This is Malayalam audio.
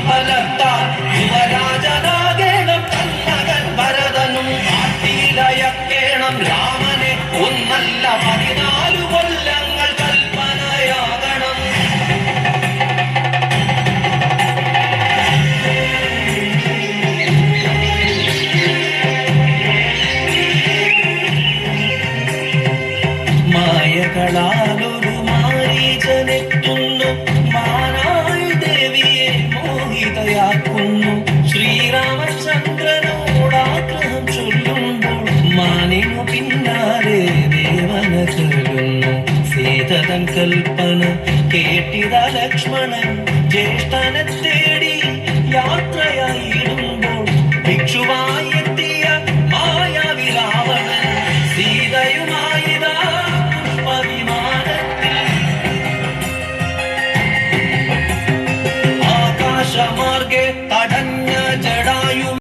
ഫലത്താൽ യുവരാജനാകേണം തന്മകൻ ഭരതനും കാട്ടിലയക്കേണം രാമനെ ഒന്നല്ല 14 കൊല്ലങ്ങൾ കൽപ്പനയാകണം. മായകളാലൊരു മാരീചനെത്തുന്നു, മാനായി ദേവിയെ മോഹിതയാക്കുന്നു. ശ്രീരാമചന്ദ്രനോടാഗ്രഹം ചൊല്ലുമ്പോൾ മാനിനു പിന്നാലെ ദേവന ചൊല്ലുന്നു. സീതതൻ കൽപ്പന കേട്ടിത ലക്ഷ്മണൻ ജ്യേഷ്ഠനെ തേടി യാത്രയായിടുമ്പോൾ ഭിക്ഷുവായി എത്തിയ മായാവി രാവണൻ സീതയുമായിതാ പുഷ്പവിമാനത്തിൽ. ആകാശമാ